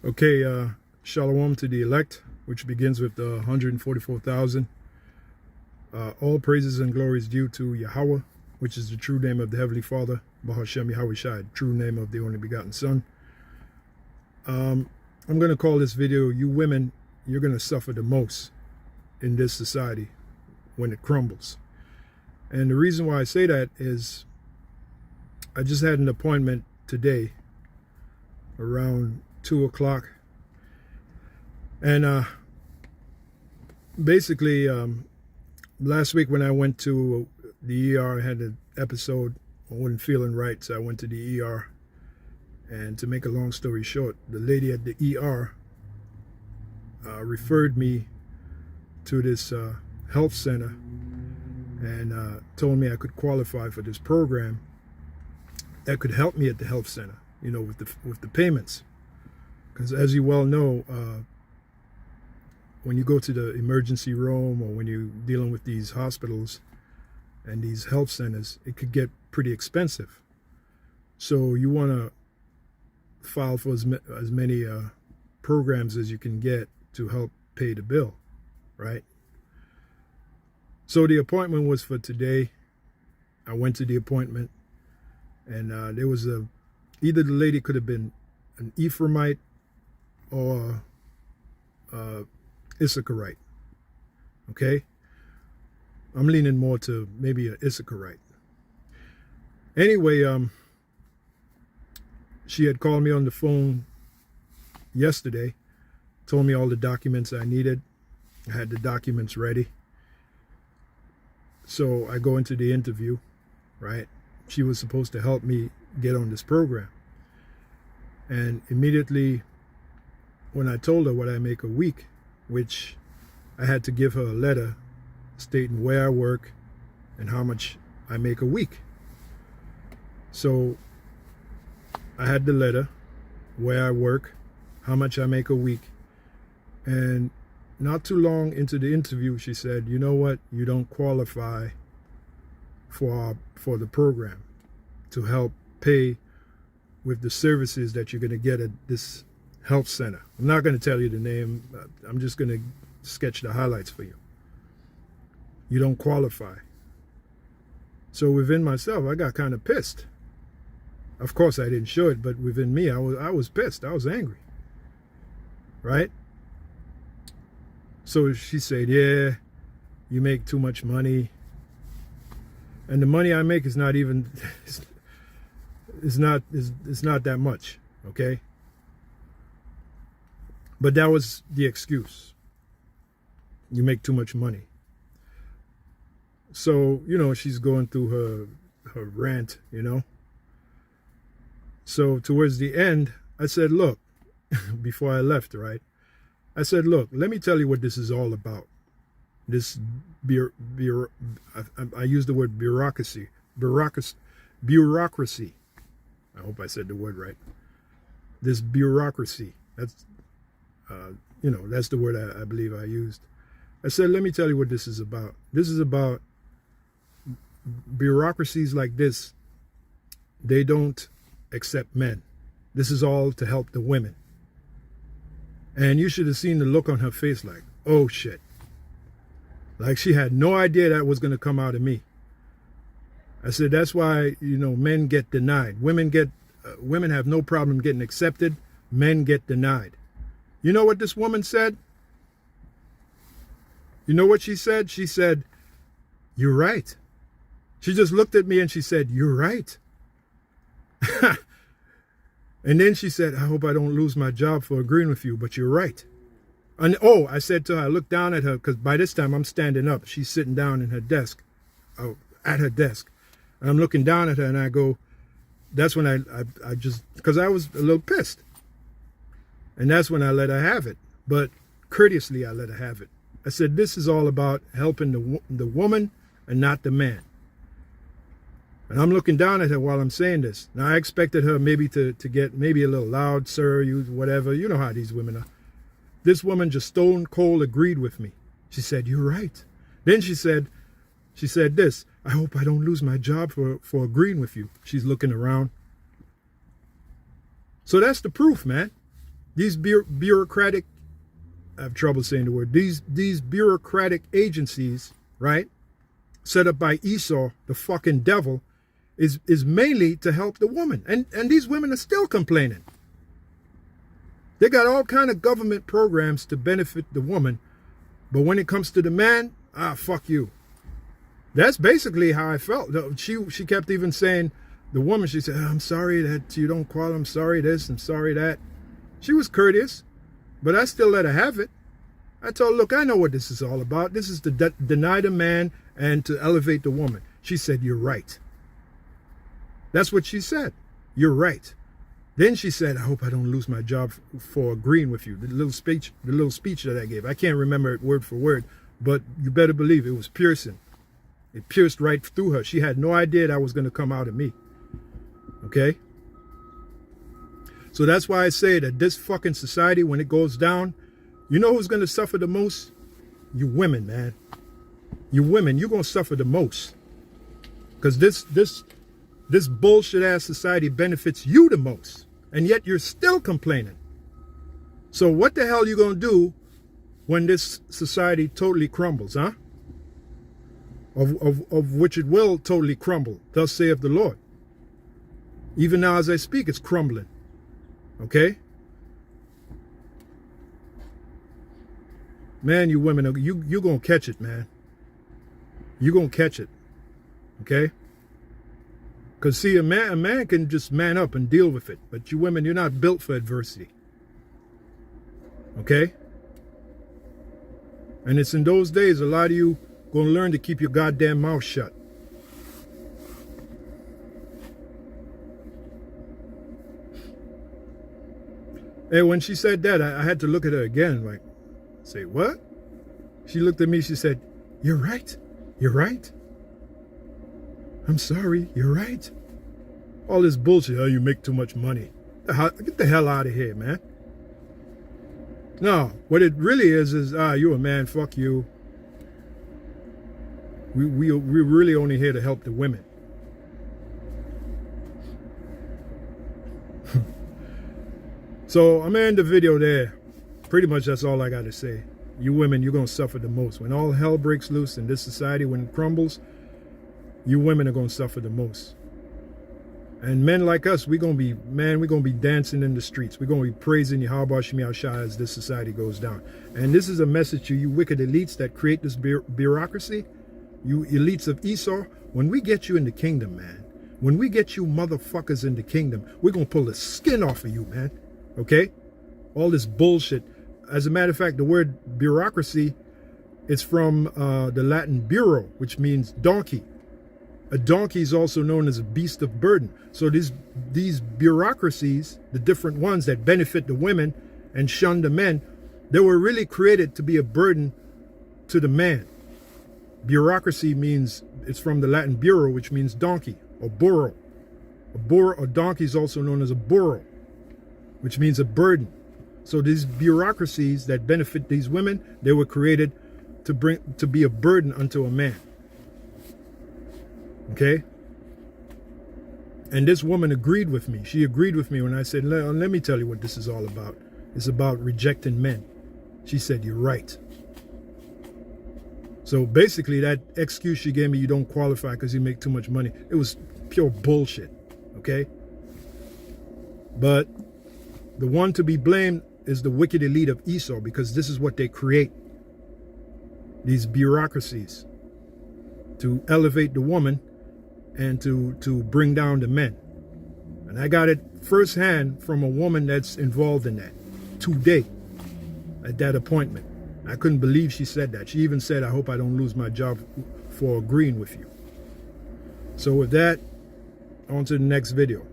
Okay, Shalom to the elect, which begins with the 144,000. All praises and glories due to Yahweh, which is the true name of the Heavenly Father, Bahashem Yahweh Shai, true name of the only begotten Son. I'm going to call this video, you women, you're going to suffer the most in this society when it crumbles. And the reason why I say that is I just had an appointment today around 2 o'clock. And basically, last week when I went to the ER, I had an episode. I wasn't feeling right, so I went to the ER. And to make a long story short, the lady at the ER referred me to this health center and told me I could qualify for this program that could help me at the health center, you know, with the payments. Because as you well know, when you go to the emergency room or when you're dealing with these hospitals and these health centers, it could get pretty expensive. So you want to file for as many programs as you can get to help pay the bill, right? So the appointment was for today. I went to the appointment, and there was either the lady could have been an Ephraimite or Issacharite. Okay, I'm leaning more to maybe an Issacharite. Anyway, she had called me on the phone yesterday, told me all the documents I needed. I had the documents ready. So I go into the interview, right? She was supposed to help me get on this program. And immediately when I told her what I make a week, which I had to give her a letter stating where I work and how much I make a week. So I had the letter, where I work, how much I make a week. And not too long into the interview, she said, you know what, you don't qualify for the program to help pay with the services that you're going to get at this health center. I'm not going to tell you the name. I'm just going to sketch the highlights for you. You don't qualify. So within myself, I got kind of pissed. Of course, I didn't show it, but within me, I was pissed. I was angry. Right? So she said, yeah, you make too much money. And the money I make is not even, it's not that much, okay? But that was the excuse. You make too much money. So, you know, she's going through her rant, you know? So towards the end, I said, look, before I left, right? I said, look, let me tell you what this is all about. This I used the word bureaucracy. Bureaucracy. I hope I said the word right. This bureaucracy. That's, you know, that's the word I believe I used. I said, let me tell you what this is about. This is about bureaucracies like this. They don't accept men. This is all to help the women. And you should have seen the look on her face like, oh shit. Like she had no idea that was going to come out of me. I said, that's why, you know, men get denied. Women have no problem getting accepted. Men get denied. You know what this woman said? You know what she said? She said, you're right. She just looked at me and she said, you're right. And then she said, I hope I don't lose my job for agreeing with you, but you're right. And oh, I said to her, I looked down at her because by this time I'm standing up. She's sitting down in her desk, at her desk. And I'm looking down at her and I go, that's when I just, because I was a little pissed. And that's when I let her have it. But courteously, I let her have it. I said, this is all about helping the woman and not the man. And I'm looking down at her while I'm saying this. Now, I expected her maybe to get maybe a little loud, sir, you whatever. You know how these women are. This woman just stone cold agreed with me. She said, you're right. Then she said this, I hope I don't lose my job for agreeing with you. She's looking around. So that's the proof, man. These bureaucratic, I have trouble saying the word, these bureaucratic agencies, right, set up by Esau, the fucking devil, is mainly to help the woman. And these women are still complaining. They got all kind of government programs to benefit the woman, but when it comes to the man, fuck you. That's basically how I felt. She kept even saying, the woman, she said, I'm sorry that you don't call, I'm sorry this, I'm sorry that. She was courteous, but I still let her have it. I told her, look, I know what this is all about. This is to deny the man and to elevate the woman. She said, you're right. That's what she said. You're right. Then she said, I hope I don't lose my job for agreeing with you. The little speech that I gave. I can't remember it word for word, but you better believe it was piercing. It pierced right through her. She had no idea that was going to come out of me. Okay? So that's why I say that this fucking society, when it goes down, you know who's going to suffer the most? You women, man. You women, you're going to suffer the most. Because this bullshit ass society benefits you the most. And yet you're still complaining. So what the hell are you going to do when this society totally crumbles, huh? Of which it will totally crumble. Thus saith the Lord. Even now as I speak, it's crumbling. Okay? Man, you women, you're going to catch it, man. You're going to catch it. Okay? Because see, a man can just man up and deal with it. But you women, you're not built for adversity. Okay? And it's in those days, a lot of you going to learn to keep your goddamn mouth shut. Hey, when she said that, I had to look at her again, like, say, what? She looked at me, she said, you're right. You're right. I'm sorry, you're right. All this bullshit, oh, you make too much money. Get the hell out of here, man. No, what it really is you're a man, fuck you. We're really only here to help the women. So I'm going to end the video there. Pretty much that's all I got to say. You women, you're going to suffer the most. When all hell breaks loose in this society, when it crumbles, you women are going to suffer the most. And men like us, we're going to be dancing in the streets. We're going to be praising Yahweh Shemi Al-Shah as this society goes down. And this is a message to you wicked elites that create this bureaucracy. You elites of Esau, when we get you in the kingdom, man, when we get you motherfuckers in the kingdom, we're going to pull the skin off of you, man. Okay? All this bullshit. As a matter of fact, the word bureaucracy is from the Latin bureau, which means donkey. A donkey is also known as a beast of burden. So these bureaucracies, the different ones that benefit the women and shun the men, they were really created to be a burden to the man. Bureaucracy means, it's from the Latin bureau, which means donkey or burro. A donkey is also known as a burro, which means a burden. So these bureaucracies that benefit these women, they were created to be a burden unto a man. Okay? And this woman agreed with me. She agreed with me when I said, let me tell you what this is all about. It's about rejecting men. She said, you're right. So basically that excuse she gave me, you don't qualify because you make too much money, it was pure bullshit. Okay? But the one to be blamed is the wicked elite of Esau, because this is what they create. These bureaucracies to elevate the woman and to bring down the men. And I got it firsthand from a woman that's involved in that today at that appointment. I couldn't believe she said that. She even said, I hope I don't lose my job for agreeing with you. So with that, on to the next video.